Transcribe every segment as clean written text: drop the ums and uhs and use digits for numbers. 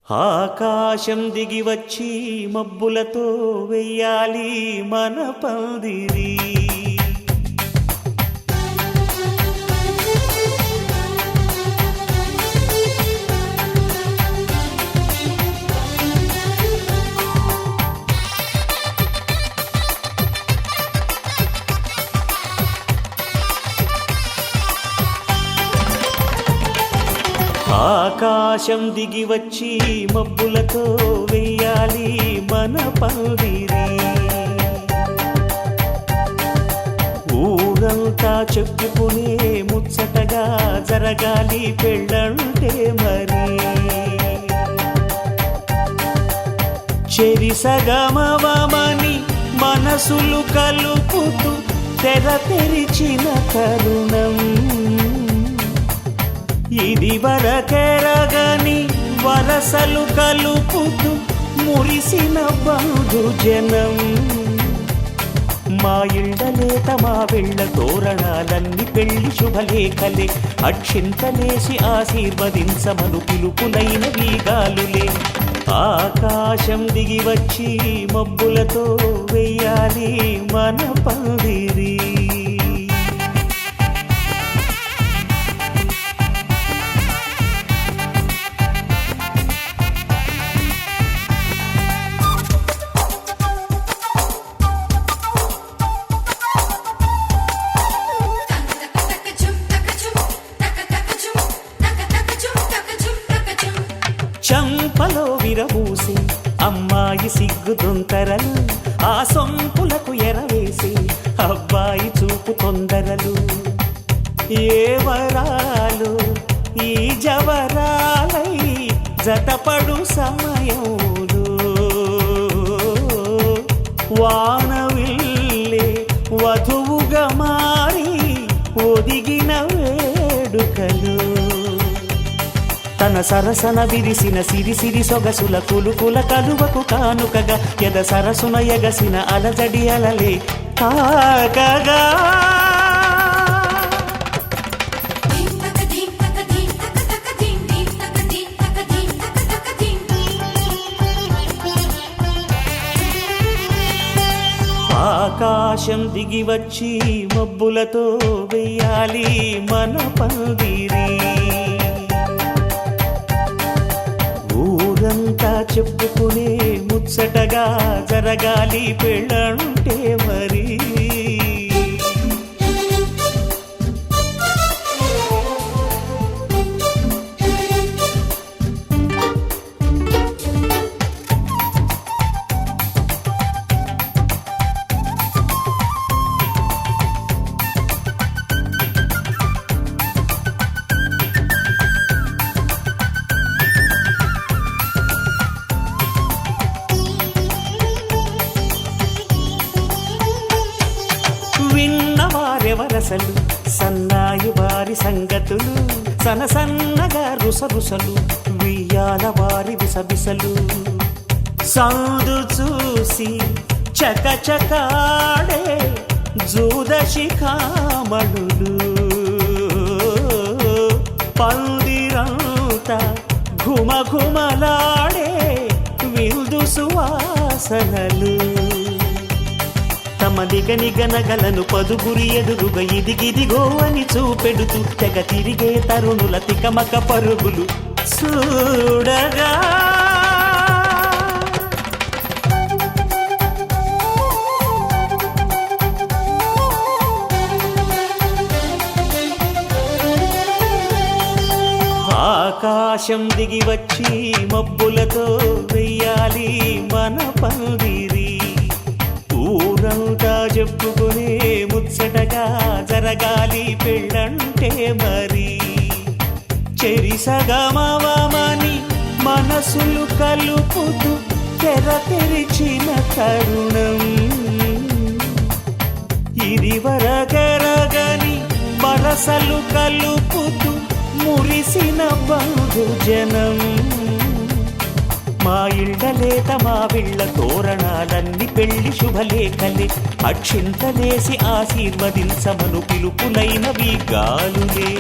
ఆకాశం దిగి వచ్చి మబ్బులతో వెయ్యాలి మన పందిరి. ఆకాశం దిగి వచ్చి మబ్బులతో వెయ్యాలి మన పందిరి. ఊరంతా చెప్పుకునే ముచ్చటగా జరగాలి పెళ్ళంటే మరి. చెరిసగమవమని మనసులు కలుపుతూ తెర తెరిచిన తరుణం ఇది వరకెరగని వరసలు కలుపుతూ మురిసిన బంధుజనం. మా ఇళ్ళలేత మా వెళ్ళ తోరణాలన్నీ పెళ్లి శుభలేఖలే. అక్షింతలేసి ఆశీర్వదించమను పిలుపులైన వీగాలులే. ఆకాశం దిగి వచ్చి మబ్బులతో వెయ్యాలి మన పందిరి. చంపలో విరబూసి అమ్మాయి సిగ్గుదొంతరలు, ఆ సొంపులకు ఎరవేసి అబ్బాయి చూపు తొందరలు. ఏ వరాలు ఈ జవరాలై జతపడు సమయంలో వానవిల్లే వధువుగా మారి ఒదిగిన వేడుకలు. తన సరసన విరిసిన సిరిసిరి సొగసుల కులుకుల కలువకు కానుకగా ఎద సరసున ఎగసిన అలజడి అలలే తాకగా. ఆకాశం దిగి వచ్చి మబ్బులతో వెయ్యాలి మన పందిరి. ఊరంతా చెప్పుకునే ముచ్చటగా జరగాలి పెళ్ళంటే మరి. విన్నవారెవరసలు సన్నాయి వారి సంగతులు, సనసన్నగా రుసరుసలు వియ్యాల వారి విసబిసలు. సందు చూసి చకచకాడే జూదశిఖామణులు, పందిరంతా ఘుమఘుమలాడే విందు సువాసనలు. తమ నిగనిగనగలను పదుగురి ఎదురుగా ఇదిగిదిగో అని చూపెడుతూ తెగ తిరిగే తరుణుల తికమక పరుగులు చూడగా. ఆకాశం దిగి వచ్చి మబ్బులతో వెయ్యాలి మన పందిరి. ఊరంతా చెప్పుకునే ముచ్చటగా జరగాలి పెళ్ళంటే మరి. చెరిసగమవమని మనసులు కలుపుతూ తెర తెరిచిన తరుణం ఇది వరకెరగని వరసలు కలుపుతూ మురిసిన బంధుజనం. మా ఇళ్ళలేత మా వీళ్ళ తోరణాలన్నీ పెళ్లి శుభలేఖలే. అక్షింతలేసి ఆశీర్వదించమను పిలుపులైన వీగాలులే.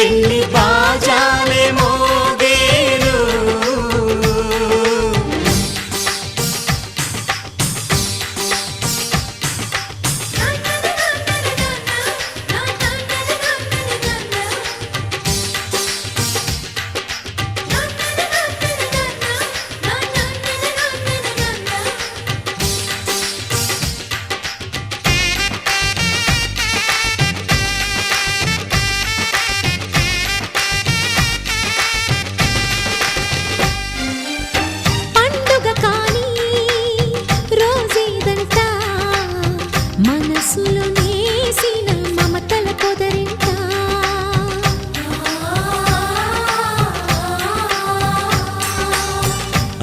పెళ్లి బాజాలే మోగేను.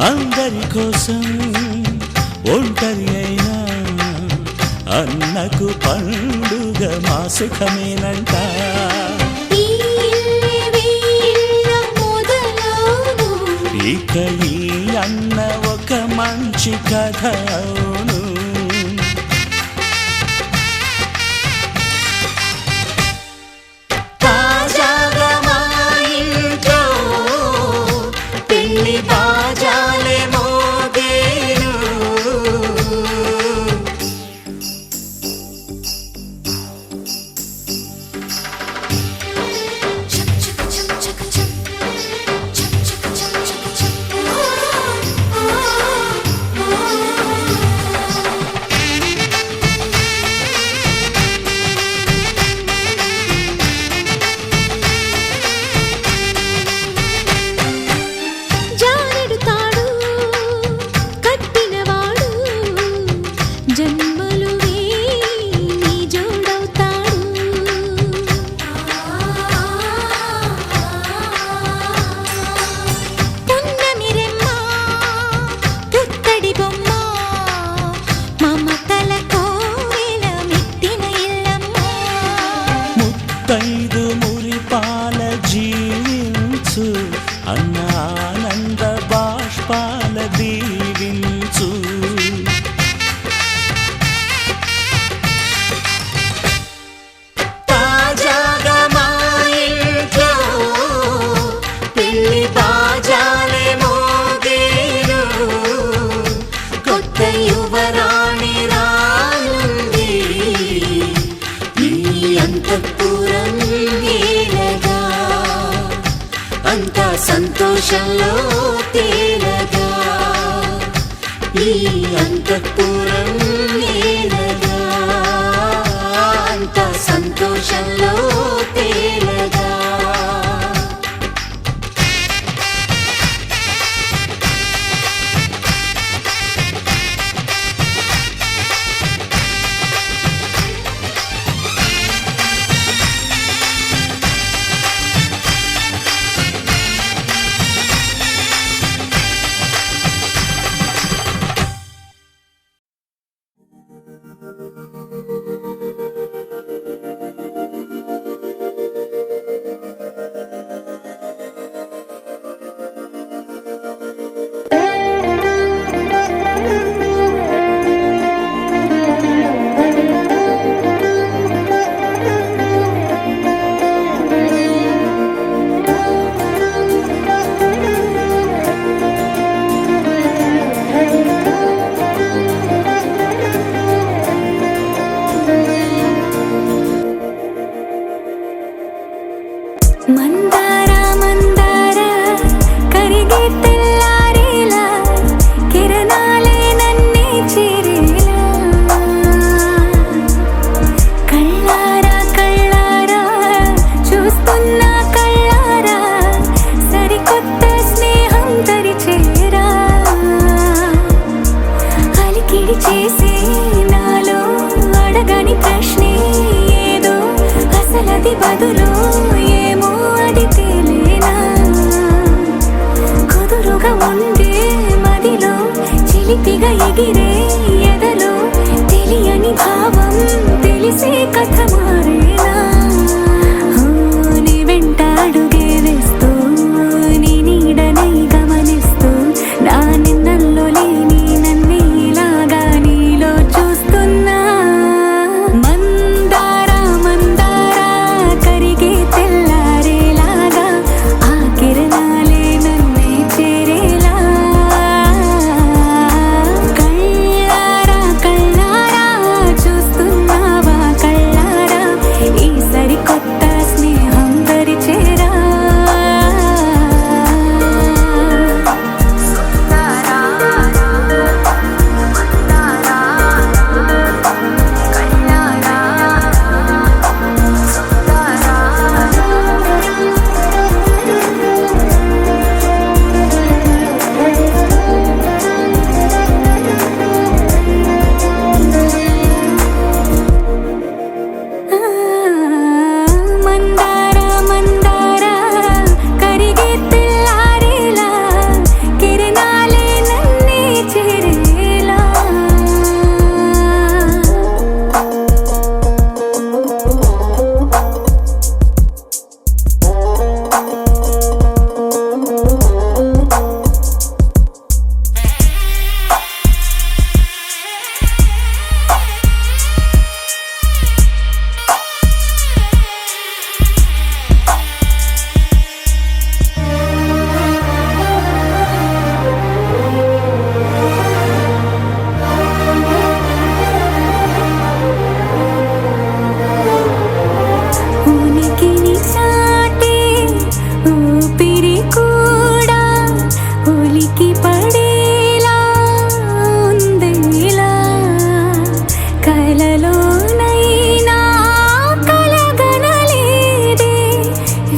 అందరి కోసం ఒంటరి అయినా అన్నకు పండుగ మా సుఖమేనంట. ఇక ఈ అన్న ఒక మంచి కథ అవును. తాజాగా మా ఇంట్లో పెళ్లి బాజాలే మోగేను. ముత్తైదు మురిపాల జీవించు అన్న ఆనంద బాష్పాల దీవించు. తాజాగా మా ఇంట్లో పెళ్లి బాజాలే మోగేను. కొత్త యువరాణి రానుంది ఈ అంతఃపురం ఏలగా. అంతా సంతోషంలో తేలగా ఈ అంతఃపురం ఏలగా. అంతా సంతోషంలో తేలగా. మందార మందార కరిగే తెల్లారేలా కిరణాలే నన్నే చేరేలా. కళ్ళారా కళ్ళారా చూస్తున్నా కళ్ళారా సరికొత్త స్నేహం తరిచేరా. అలికిడి చేసే నాలో అడగని ప్రశ్నే ఏదో అసలది బదులు ఏమో అది తేలి.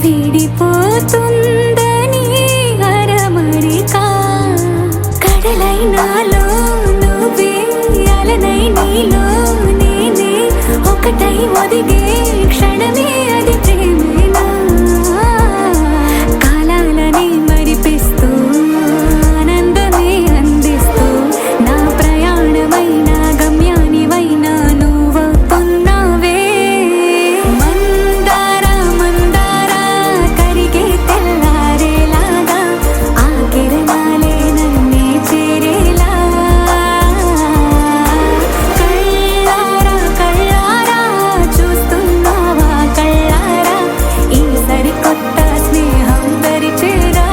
విడిపోతుందని అరమరిక కడలై నాలో నువ్వే అలనై నీలో నేనే ఒకటై ఒదిగే క్షణమే అది ప్రేమేనా కాలాలని మరిపిస్తూ ఆనందమే అందిస్తూ నా ప్రయాణమైన గమ్యానివైనా నువ్వవుతున్నావే మందార మందార కరిగే తెల్లారేలాగా ఆ కిరణాలే నన్నే చేరేలా కళ్ళారా కళ్ళారా చూస్తున్నావా కళ్ళారా ఈ సరికొత్త స్నేహం పరిచేరా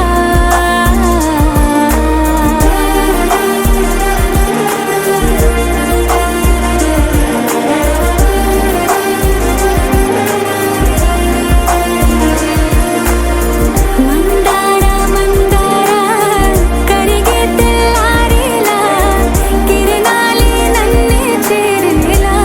మందార మందార కరిగే తెల్లారేలా కిరణాలే నన్నే చేరేలా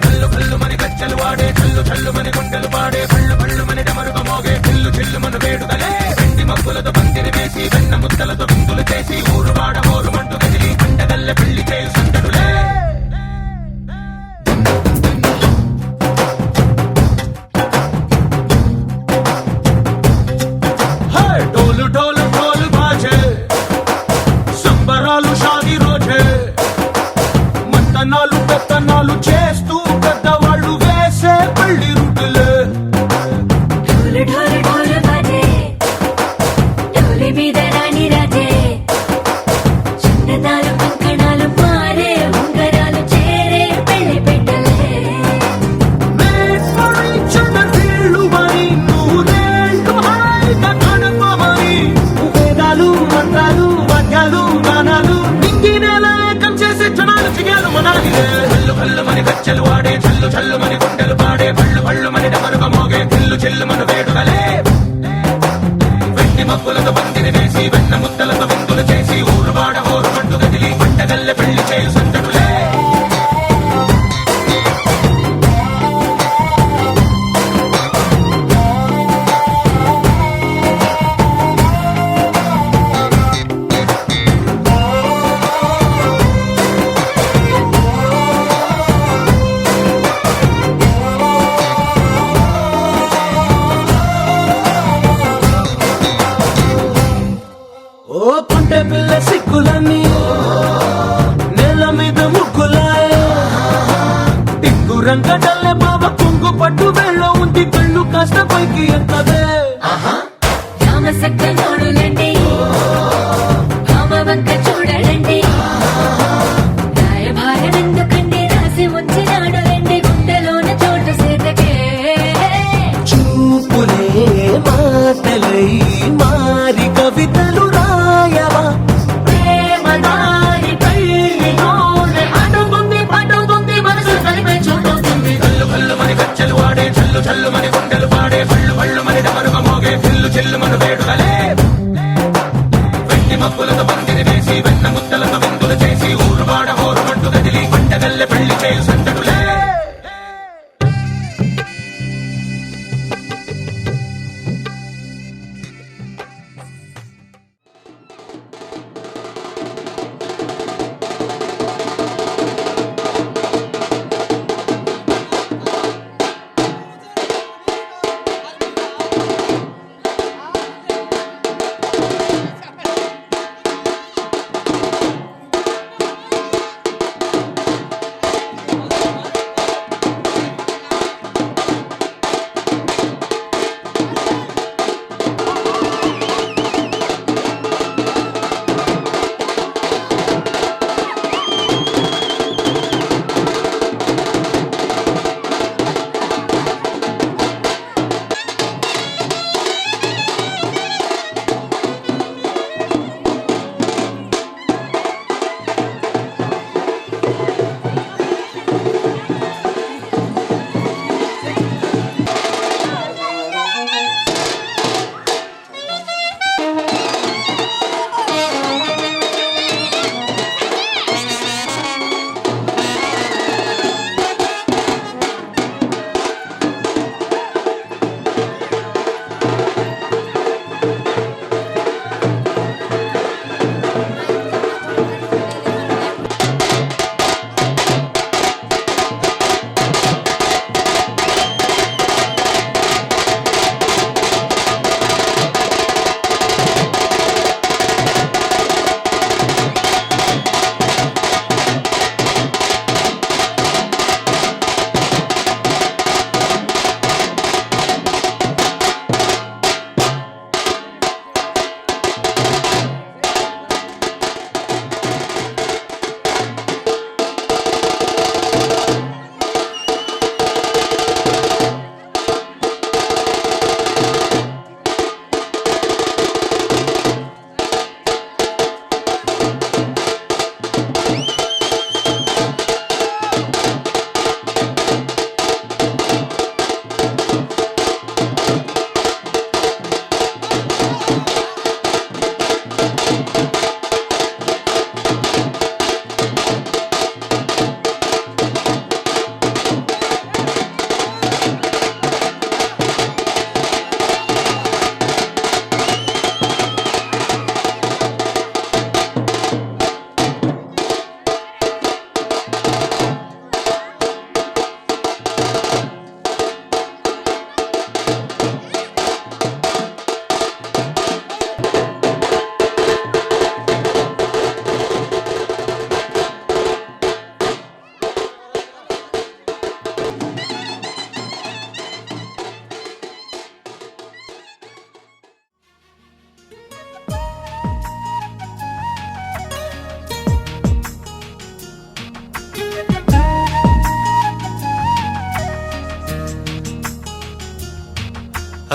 కల్లు కల్లు మని గజ్జలు వాడే చల్లు చల్లు మని గుండెలు పాడే పళ్ళు పళ్ళు మని డమరుగ మోగే చిల్లు చిల్లు మన వేడుకలే వెండి మబ్బులతో పందిరి వేసి వెన్న ముద్దలతో విందులు చేసి ఊరు వాడ ఊరు మంటు కదిలి పండగల్లె పెళ్లి చేయు సందడులే హే, డోలు డోలు డోలు బాజే సంబరాలు షాది రోజే మంతనాలు పెత్తనాలు చేస్తూ పెద్దవాళ్ళు వేసే పెళ్లి రుటులే ఢోలు ఢోలు ఢోలు బాజే ఢోలి మీద రాణి రాజే చందనాలు కంకణాలు మారే ఉంగరాలు చేరే పెళ్లి పెట్టలే మేస్మరించిన వీళ్ళుమని నూరేళ్ళు హాయిగా గడపమని వేదాలు మంత్రాలు వాద్యాలు గానాలు నింగినేల ఏకం చేసే క్షణాలు చిగాలు మనాలిలే కల్లు కల్లు మని గజ్జలు వాడే చల్లు చల్లు మని గుండెలు పాడే పళ్ళు పళ్ళు మని డమరుగ మోగే చిల్లు చిల్లు మన వేడుకలే వెండి మబ్బులతో పందిరి వేసి వెన్న ముద్దలతో విందులు చేసి ఊరు వాడ ఊరు మంటు కదిలి పండగల్లె పెళ్లి చేయు సందడులే ఓ పుంటె పిల్ల సిక్కులన్నీ నేల మీద ముగ్గులాయ టింగు రంగడల్లె బాబ కుంగు పట్టు వెళ్ళ ఉంది కళ్ళు కాస్త పైకి ఎక్కదే రామ సక్క నోడులండి రామ వంక చూడడండి రాయభారం ఎందుకండి రాసి ఉంచినాడు రండి గుండెలోన చోటు సేతకే చూపులే మాటలై మారి కవితలు రాయవా ప్రేమదారి పెళ్లిలోనే అడుగుంది పడుతుంది మనసు కలిపే చూడుతుంది కల్లు కల్లు మని గజ్జలు వాడే చల్లు చల్లు మని గుండెలు పాడే పళ్ళు పళ్ళు మని డమరుగ మోగే చిల్లు చిల్లు మన వేడుకలే వెండి మబ్బులతో పందిరి వేసి వెన్న ముద్దలతో విందులు చేసి ఊరు వాడ ఊరు మంటు కదిలి పండగల్లె పెళ్లి చేయు సందడులే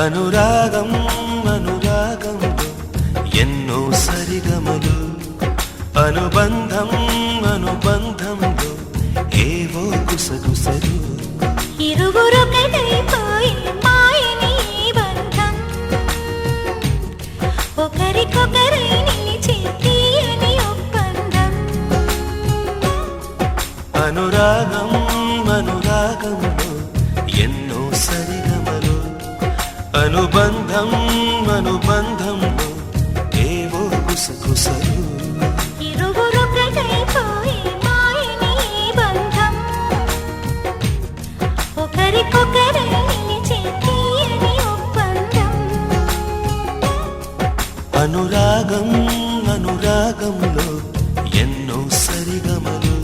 అనురాగం అనురాగంలో ఎన్నో సరిగమలు అనుబంధం అనుబంధంలో ఏవో గుసగుసలు ఇరువురొకటైపోయి మాయని ఈ బంధం ఒకరికొకరై నిలిచే తీయని ఒప్పందం అనురాగం అనురాగంలో ఎన్నో సరిగమలు అనుబంధం అనుబంధంలో ఏవో గుసగుసలు ఇరువురొకటైపోయి మాయని ఈ బంధం ఒకరికొకరై నిలిచే తీయని ఒప్పందం అనురాగం అనురాగంలో ఎన్నో సరిగమలు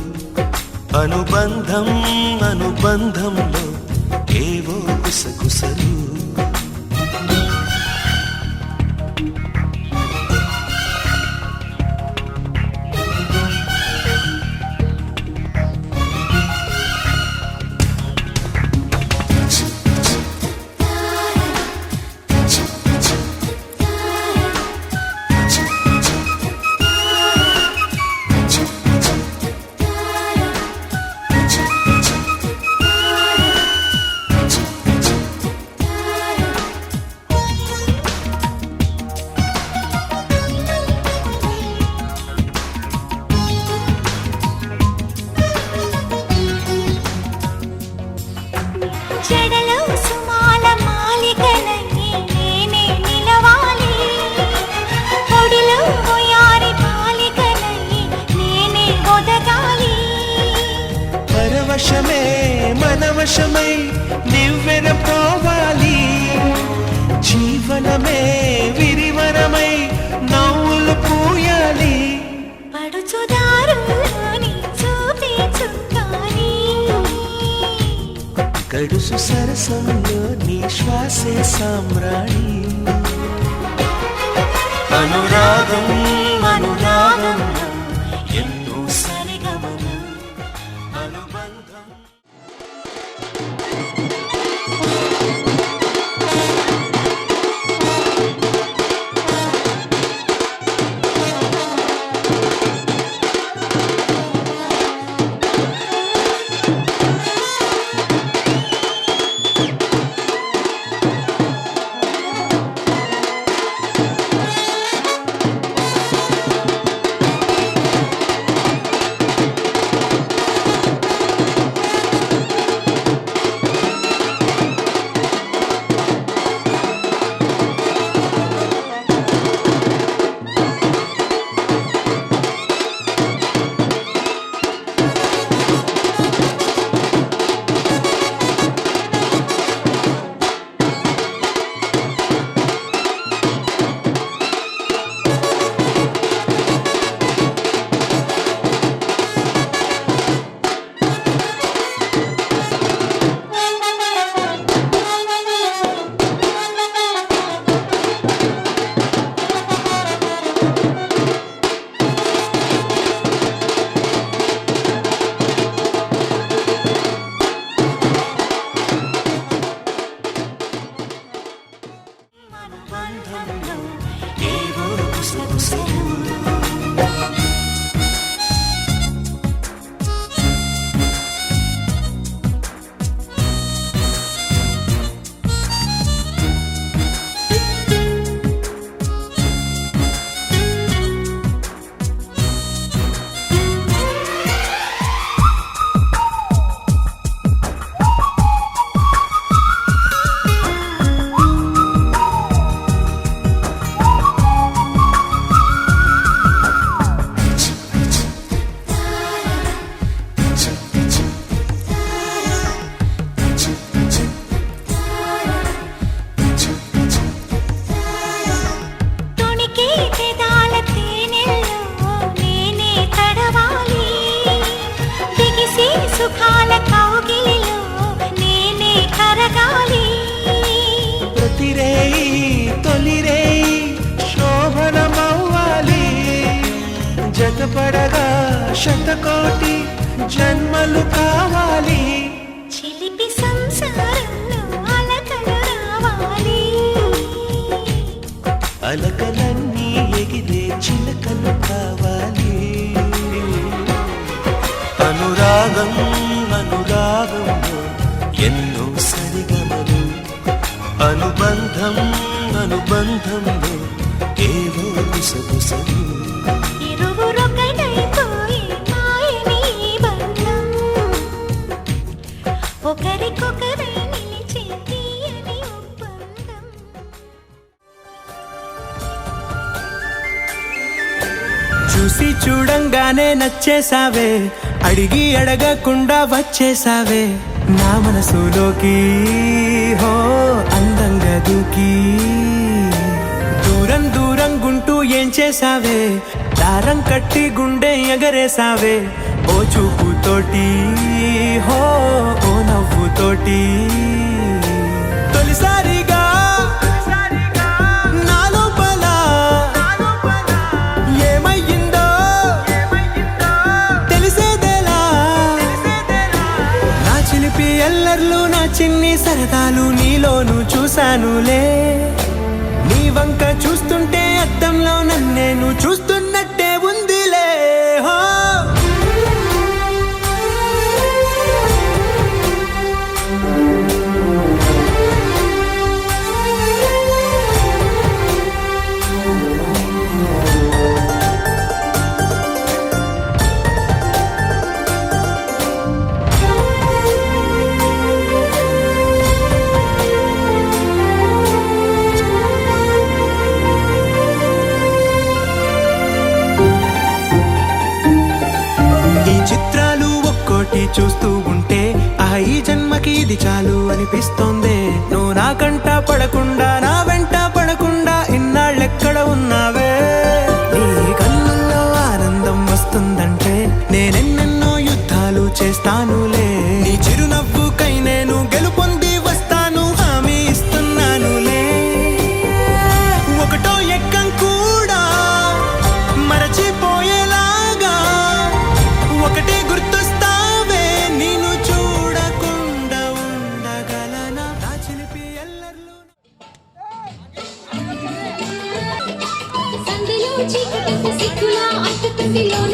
అనుబంధం అనుబంధంలో ఏవో గుసగుసలు జడలో సుమాల మాలికలై నేనే నిలవాలి పొడిలో ఒయారి బాలికలై నేనే ఒదగాలి పరవశమే మనవశమై నివ్వెన పోవాలి జీవనమే విరివనమై నవ్వులు పూయాలి పడుచుదారులోని చూపే చుక్కాని గడుసు సరసంలో నీ శ్వాసే సామ్రాణి అనురాగం అనురాగంలో ఎన్నో సరిగమలు అనుబంధం ఏవో గుసగుసలు తొణికే పెదాల తేనెల్లో నేనే తడవాలి బిగిసి సుఖాల కౌగిలిలో నేనే కరగాలి ప్రతిరేయి తొలిరేయి శోభనమవ్వాలి జతపడగా శతకోటి జన్మలు కావాలి చిలిపి సంసారంలో అలకలు రావాలి సరిగమలు అనుబంధం అనుబంధంలో ఏవో గుసగుసలు ఇరువురొకటైపోయి మాయని బంధం ఒకరికొకరై నిలిచే తీయని ఒప్పందం చూసి చూడంగానే నచ్చేసావే అడిగి అడగకుండా వచ్చేసావే నా మనసులోకి హో అందంగా దూకి దూరం దూరం గుంటూ ఏం చేసావే దారం కట్టి గుండె ఎగరేసావే ఓ చూపుతోటి హో ఓ నవ్వుతోటి తొలిసారిగా నా లోపల ఏమయ్యిందో తెలిసేదేలా నా చిలిపి ఎల్లర్లు నా చిన్ని సరదాలు నీలోను చూశానులే నీ వంక చూస్తుంటే అద్దంలో నన్నేను చూస్తున్నట్టే ఉందిలే హో ఈ చిత్రాలు ఒక్కోటి చూస్తూ ఉంటే ఈ జన్మకి ఇది చాలు అనిపిస్తోంది నువ్వు నా కంట పడకుండా నా వెంట పడకుండా ఇన్నాళ్ళెక్కడ ఉన్నావే నీ కళ్ళల్లో ఆనందం వస్తుందంటే నేనెన్నెన్నో యుద్ధాలు చేస్తానులే నీ చిరునవ్వుకై నేను గెలుపొంది వస్తాను హామీ ఇస్తున్నానులే ఒకటో ఎక్కం కూడా మరచిపోయేలాగా ఒకటే గుర్తొస్తావే నేను చూడకుండా ఉండగలనా నా చిలిపి ఎల్లర్లు సందులో చీకటి సిక్కులా అట్టుకుంది లోన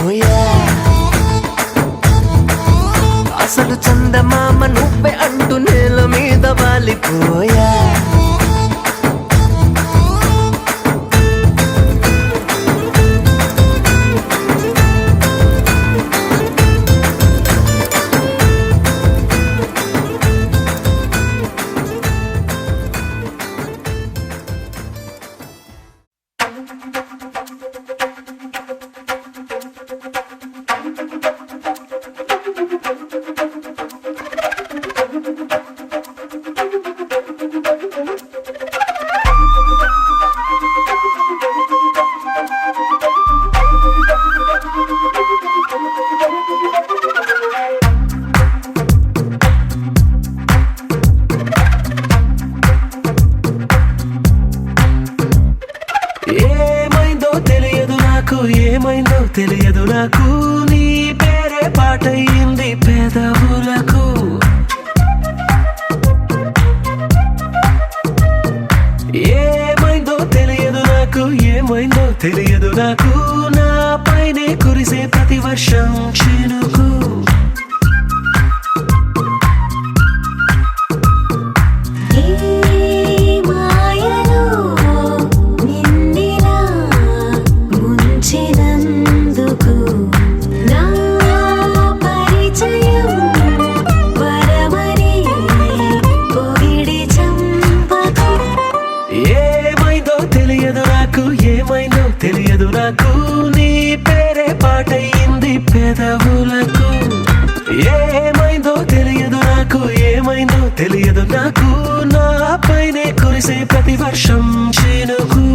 వాలిపోయా. అసలు చందమామ నువ్వే అంటూ నేల మీద వాలిపోయా. ఏమైందో తెలియదు నాకు, ఏమైందో తెలియదు నాకు, నీ పేరే పాటయింది పెదవులకు. ఏమైందో తెలియదు నాకు, ఏమైందో తెలియదు నాకు, నా పైనే కురిసే ప్రతి వర్షం చినుకు. తెలియదు నాకు, నీ పేరే పాటయింది పెదవులకు. ఏమైందో తెలియదు నాకు, ఏమైందో తెలియదు నాకు, నా పైనే కురిసే ప్రతి వర్షం చినుకు.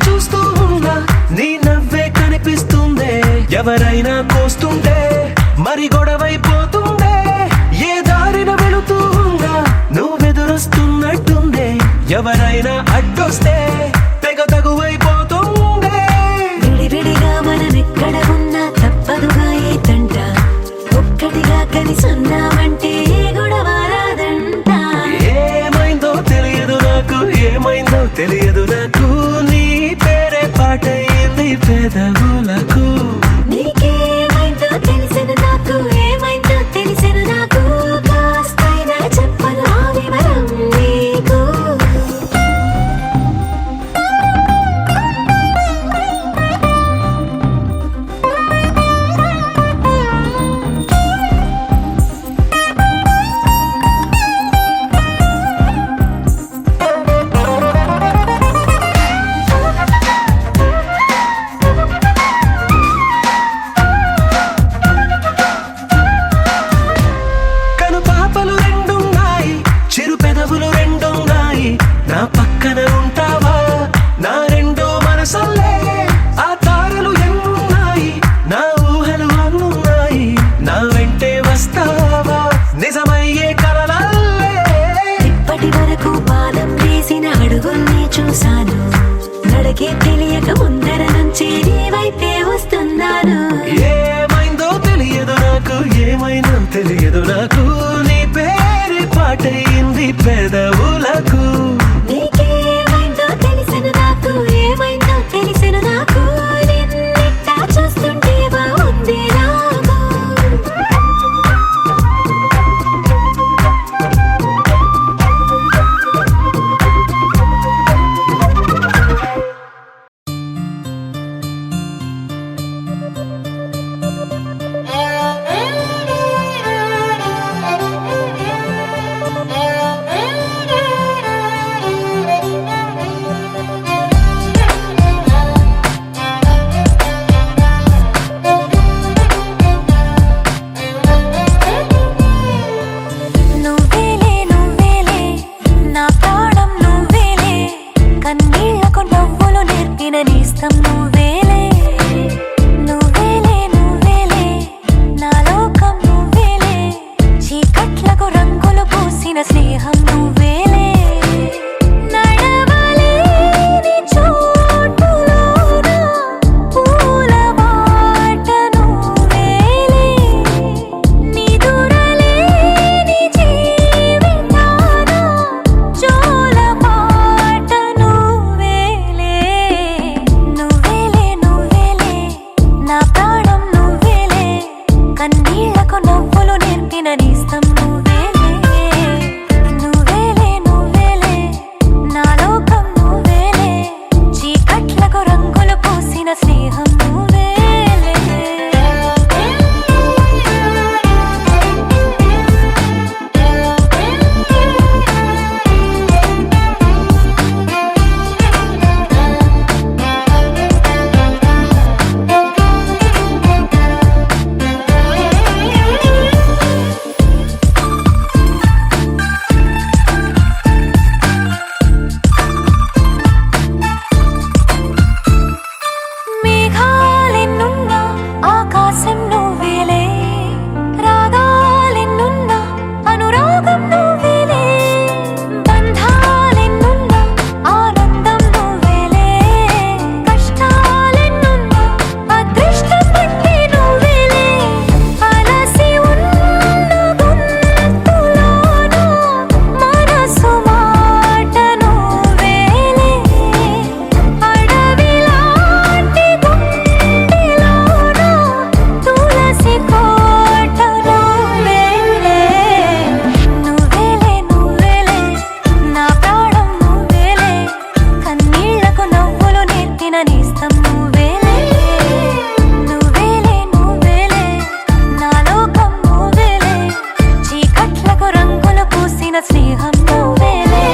చూస్తూ ఉన్నా నీ నవ్వే కనిపిస్తుందే, ఎవరైనా కోస్తుంటే మరి గొడవైపోతుందే, ఏ దారిన వెళుతూ ఉన్నా నువ్వెదురొస్తున్నట్టుందే, ఎవరైనా అడ్డొస్తే తెగ తగువైపోతుందే. విడివిడిగా మనమెక్కడ ఉన్నా తప్పదుగా ఏ తంట, ఒక్కటిగా కలిసున్నామంటే గొడవ రాదంట. ఏమైందో తెలియదు నాకు, ఏమైందో తెలియదు నాకు, నీ పేరే పాటయింది పెదవులకు. నీకేమైందో తెలిసిన నాకు, ఏమైందో తెలిసిన నాకు, కాస్తైనా చెప్పను ఆ వివరం నీకు. నా పక్కన ఉంటావా నా రెండో మనసల్లే, ఆ తారలు ఎన్నున్నాయి నా ఊహలు అన్నున్నాయి, నా వెంటే వస్తావా నిజమయ్యే కలలల్లే. ఇప్పటి వరకు పాదం వేసిన అడుగుల్ని చూశాను, నడకే తెలియక ముందర నుంచి నీ వైపే వస్తున్నాను. ఏమైందో తెలియదు నాకు, ఏమైందో తెలియదు నాకు, నీ పేరు పాటయింది పెదవులకు. నీకేమైందో తెలిసిన నాకు, ఏమైందో తెలిసిన నాకు, నిన్నెట్టా చూస్తుంటే బాగుంది నాకు. స్నేహం నువ్వేలే, నడవలేని స్నేహం నువ్వేలే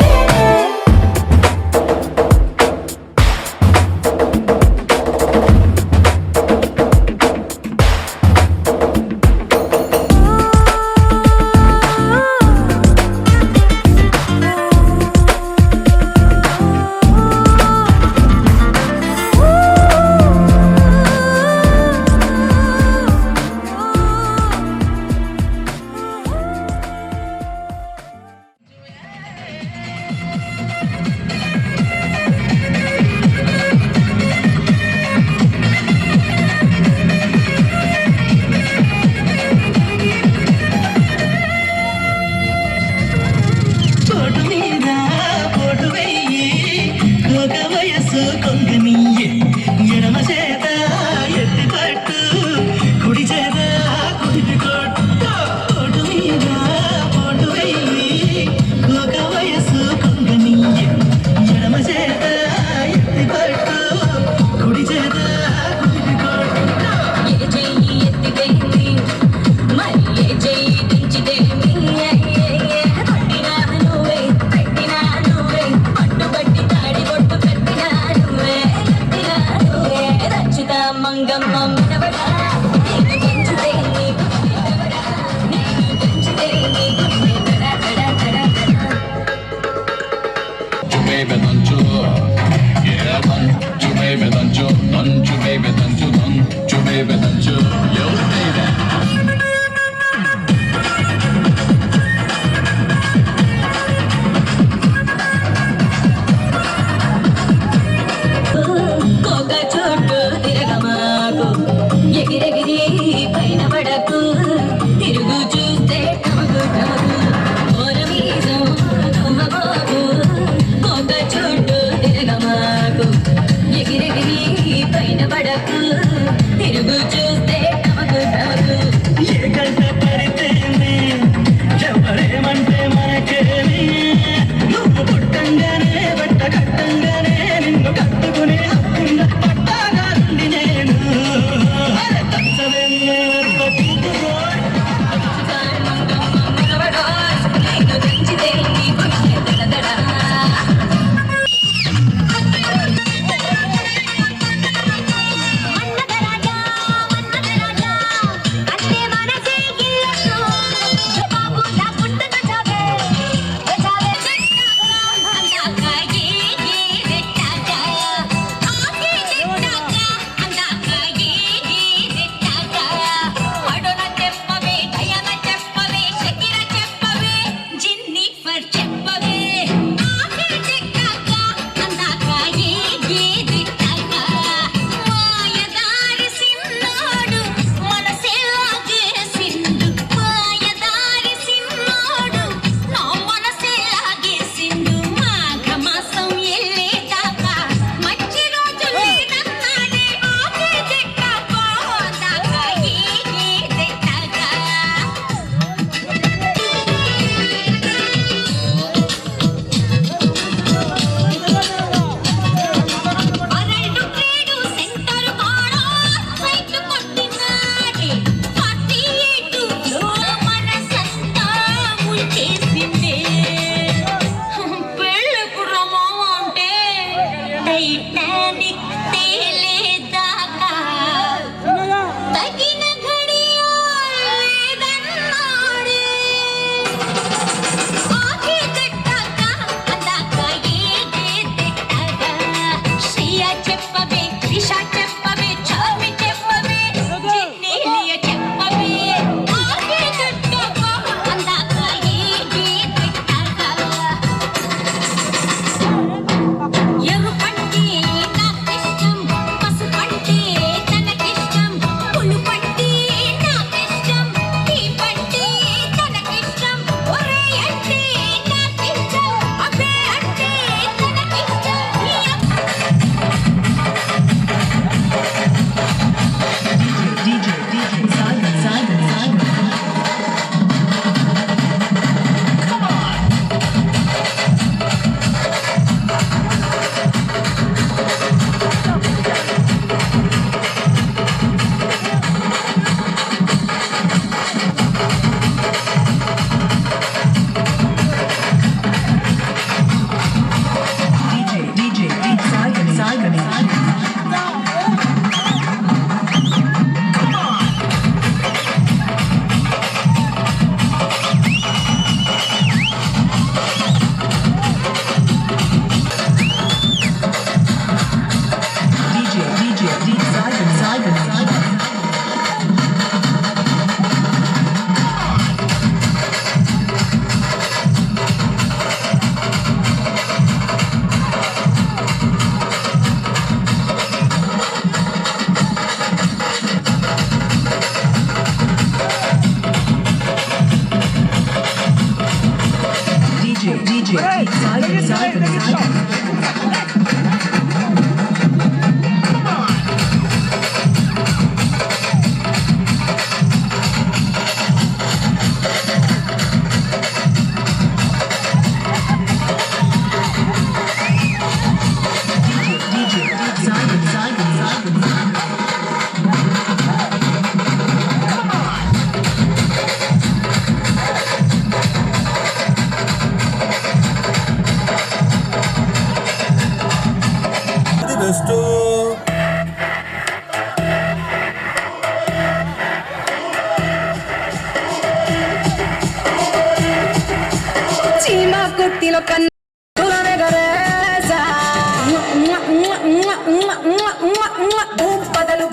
చీమ కుట్టిలో కన్ను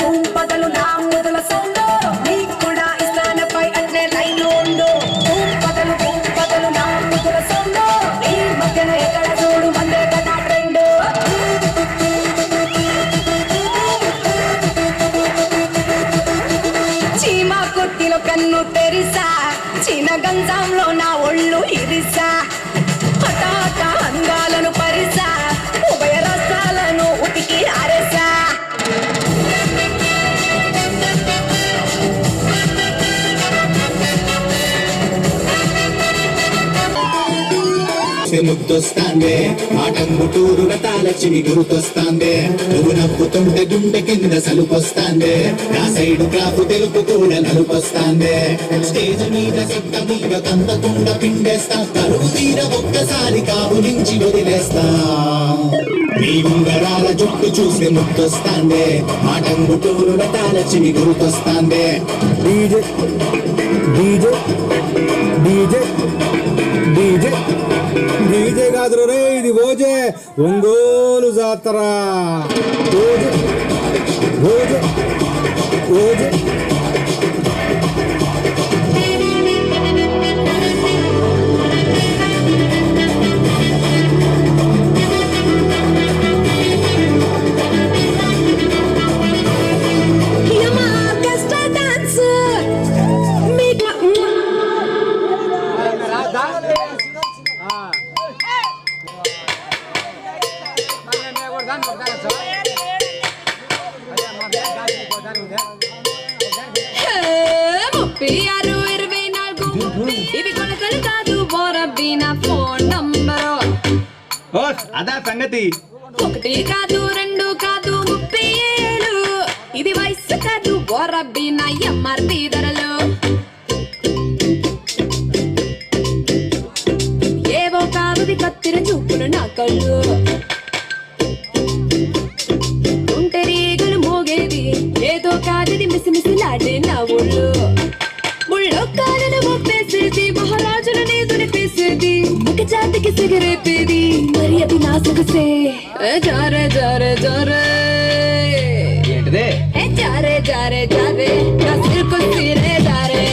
భూపదలు నా ముదల సౌండు నీకు కూడా ఇస్తానపై అట్లే లైన్ ఉండు భూపదలు నా ముదల సౌండు ఈ మధ్యన ఎక్కడ చూడు వందే కదా ట్రెండ్ చీమ కుట్టిలో కన్ను తెరిసా చిన్న గంజంలో నా ఒళ్ళు ఇరిసా హఠాట అందాలను పరిసా ఉభయ రాష్ట్రాలను ఉతికి ఆరేసా ముద్దొస్తాందే ఆటంగుటూరు రతాల చివి గుర్తొస్తాందే నువ్వు నవ్వుతుంటే గుండె కింద సలుపొస్తాందే నా సైడు క్లాపు తెలుపు కూడా నలుపొస్తాందే స్టేజ్ మీద సిద్ధముగా కందకుండా పిండేస్తా కరువు తీర ఒక్కసారి కావు నుంచి వదిలేస్తా నీ ఉంగరాల జుట్టు చూస్తే ముద్దొస్తాందే ఆటంగుటూరు రతాల చివి గుర్తొస్తాందే DJ DJ DJ DJ DJ కాదు రే ఇది ఓజే ఒంగోలు జాతర ఓజే ఓజే ఓజే ఇవి కొనకలు కాదు బోరబ్బి నా ఫోన్ నంబరు అదా సంగతి 1 కాదు 2 కాదు 37 ఇది వయసు కాదు బోరబ్బి నా ఎంఆర్పి ధరలు ఏవో కాదు కత్తిర చూపులు నా కళ్ళు ఒంటరిగలు మోగేది ఏదో కాదు మిసిమిసిలాడే నా ఒళ్ళు ముళ్ళో కాలను ఒప్పేసేది మహారాజులని దునిపేసేది ముఖ జాతికి సిగరేపేది మరి అది నా సొగసే జారే జారే జారే ఏంటిదే జారే జారే జారే నా సిల్కు సిరే జారే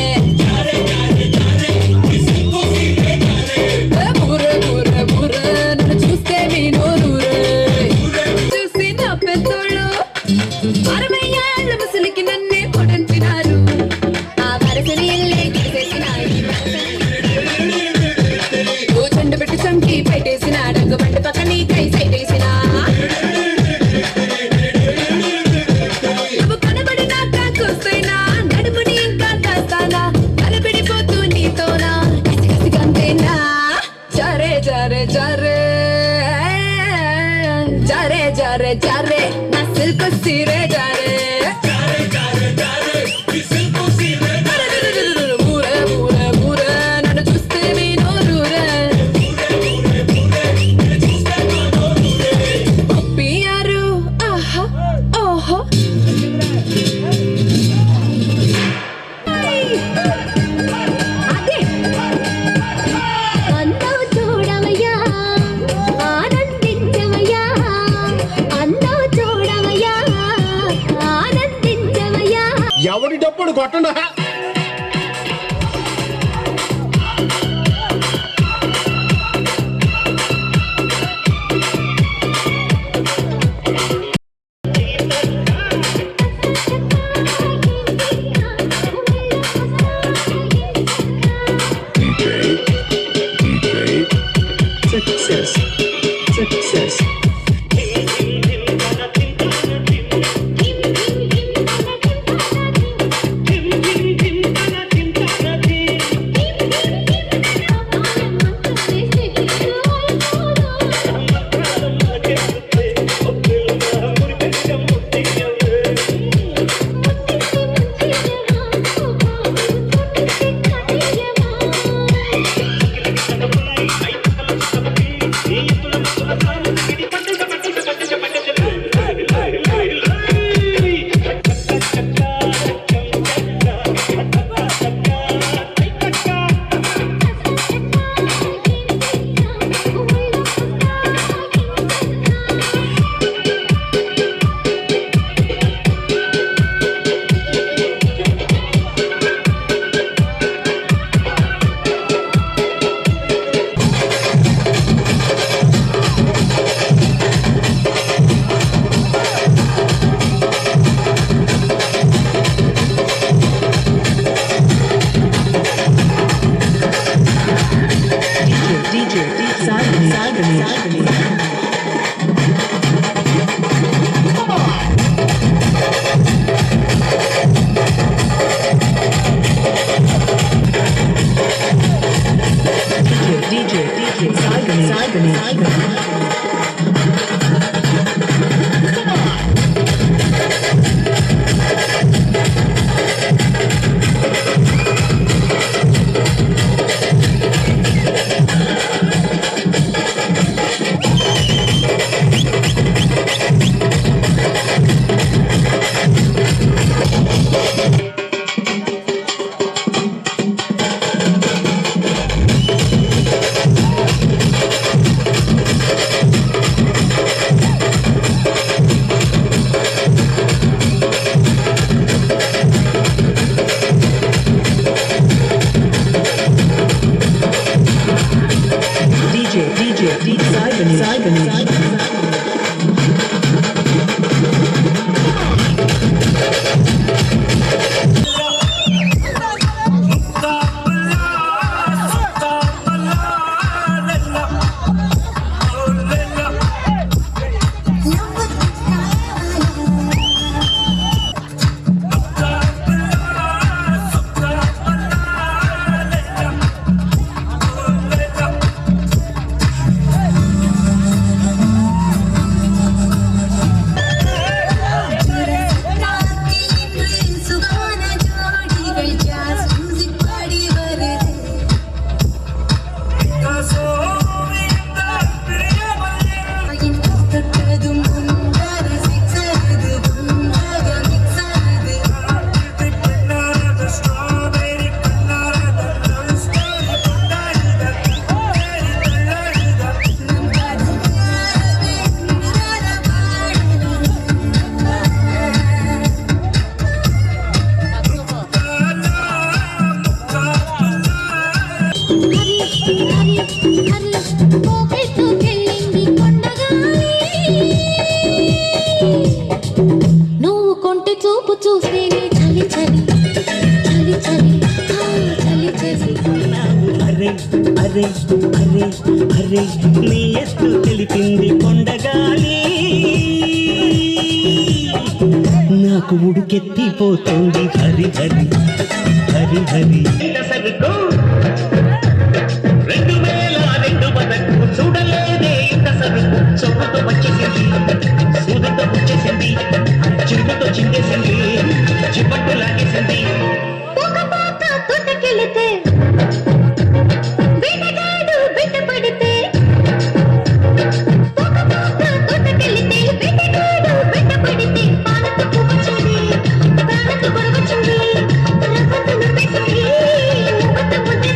బుర్ర బుర్ర బుర్ర నన్ను చూస్తే మీ నోరూరే చూసి నా పెద్దోళ్ళు 60 ఏళ్ళ ముసలికి నన్నే పొడంచినారు చెండు పెట్టి చంకి పెట్టేసిన రంగు బండి పక్కన కై సైటేసిన నువ్వు కనబడి నాక కూస్తైనా నడుముని ఇంకా కాస్తానా కలబిడిపోతూ నీతోనా కసి కసి గంతేనా జారే జారే జారే జారే జారే జారే నా సిల్కు సిరే జారే ఎవరి డప్పుడు కొట్టండా success, success. నువ్వు కొంటె చూపు చూస్తే చలి చలి చలి చలి చలి చలి అరే అరే అరే అరే నీ ఎత్తు తెలిపింది కొండగాలి నాకు ఉడుకెత్తిపోతుంది హరి హరి హరి హరి సరుకు 2002 వరకు చూడలేదే ఇంత సరుకు సొమ్ముతో వచ్చేసింది సూదితో వచ్చేసింది చిరుతో చిందేసింది చిప్పట్టు లాగేసింది తోటకెళితే వేటగాడు వెంట పడితే తోటకెళితే వేటగాడు వెంట పడితే పాలతో వచ్చింది ప్రాణతో గొడవచ్చింది రవ్వతో నవ్వేసింది మువ్వతో ముద్దేసింది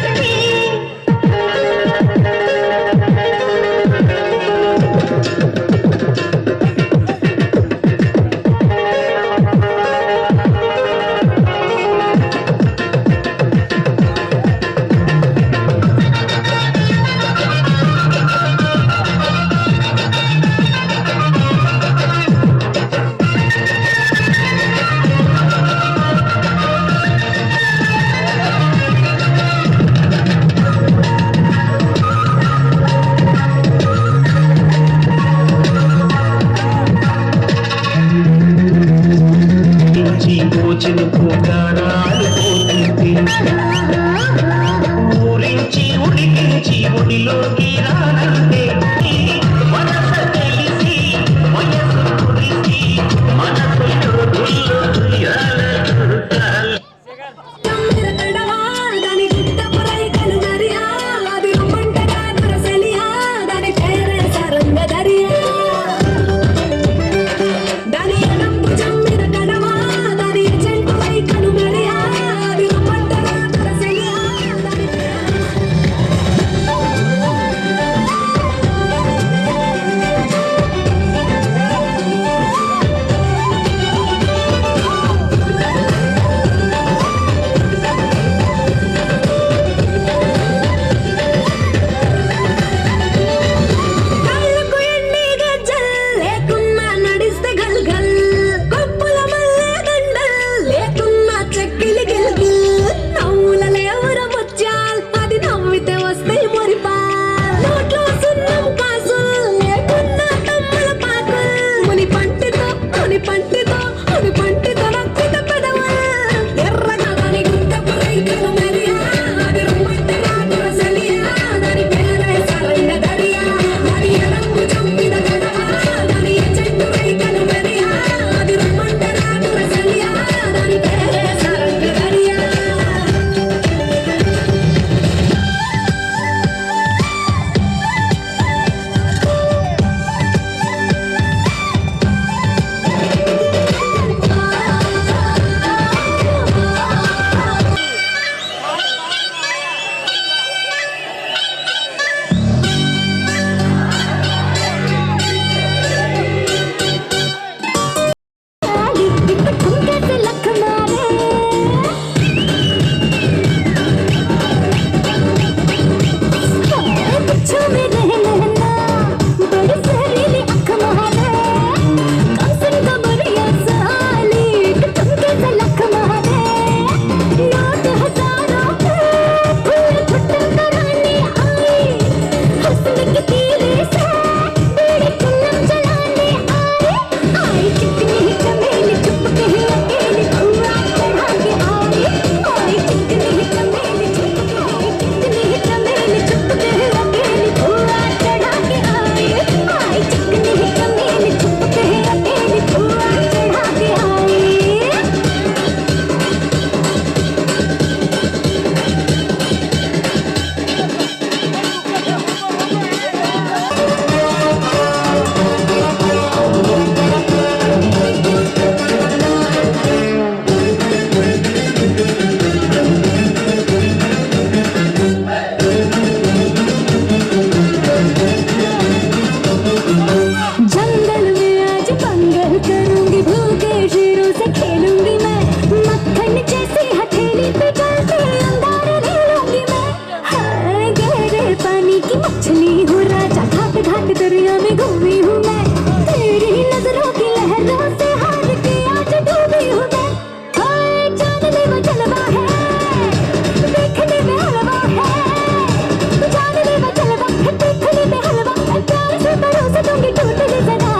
के तेरे साथ तेरे कलम जलाने आए आए चिकनी चमेली चुपके अकेली धुआं चढ़ा के आए आए चिकनी चमेली चुपके अकेली धुआं चढ़ा के आए आए चिकनी चमेली चुपके अकेली धुआं चढ़ा के आए जंगल में आज पंगल करूंगी भूखे शेरों से खेलूंगी मैं मक्खन जैसी हथेली पे चलते अंगारे ले लूंगी मैं हाय गहरे पानी की मछली हूँ राजा घाट घाट दरिया में घूमी हूँ मैं तेरी नजरों की लहरों से हार के आज डूबी हूँ मैं हाय जानने में जलवा है देखने में हलवा है जानने में जलवा है देखने में हलवा है प्यार से परोस दूंगी टूटने जरा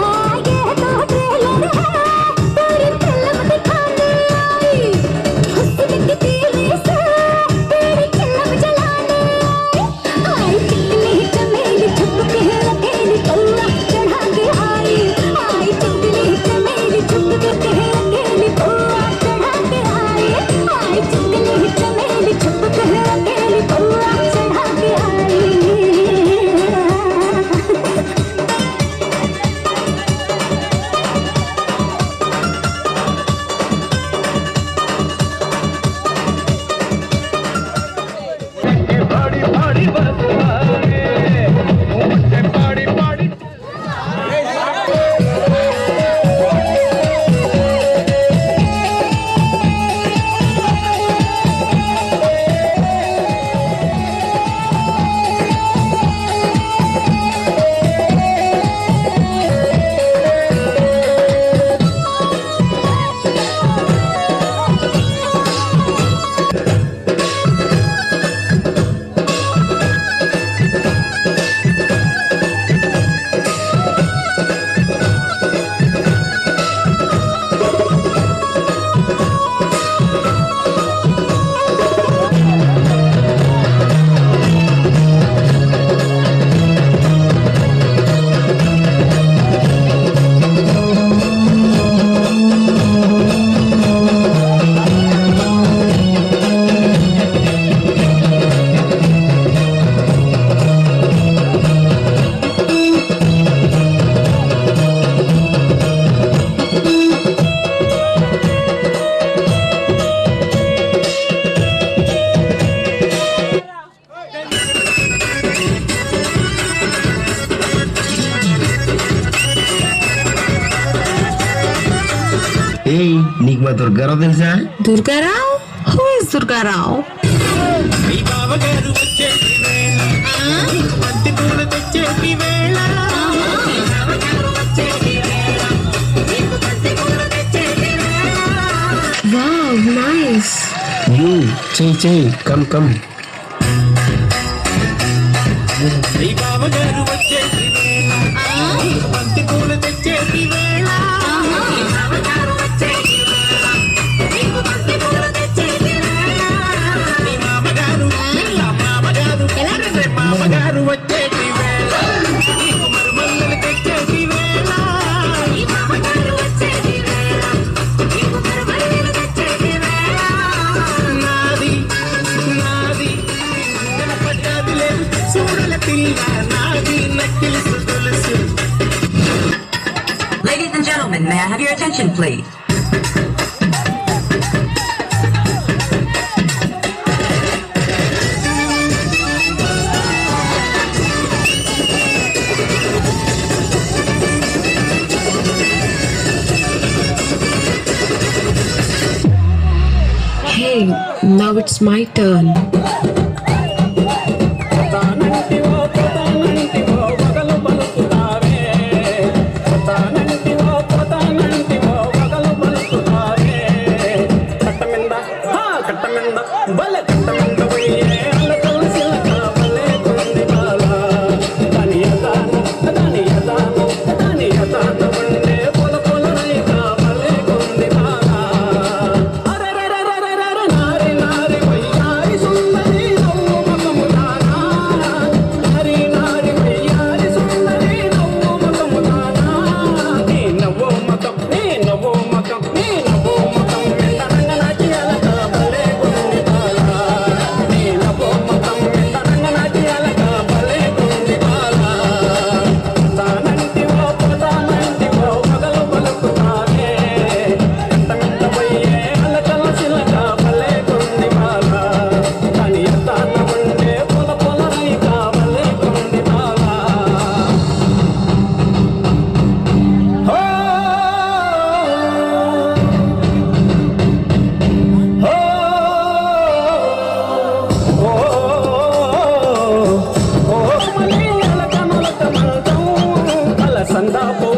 ये तो ट्रेलर है तेरी फिल्म दिखाने आई हुस्न की तेरे से तेरी फिल्म जलाने आई चिकनी चमेली छुपके अकेली धुआं चढ़ा के आई चिकनी चमेली छुपके अकेली धुआं चढ़ा के आई चिकनी चमेली छुपके अकेली धुआं चढ़ा के आई ఏయ్ నీకు మా దుర్గారావు తెలుసా? Durgarao? Who is Durgarao? Wow nice. చెయ్యి చెయ్యి come come. Ladies and gentlemen, may I have your attention, please? Hey, now it's my turn. బల కట్టమంద పోయే అల్ల కౌసిల కావలే కొంది బాల సందా పో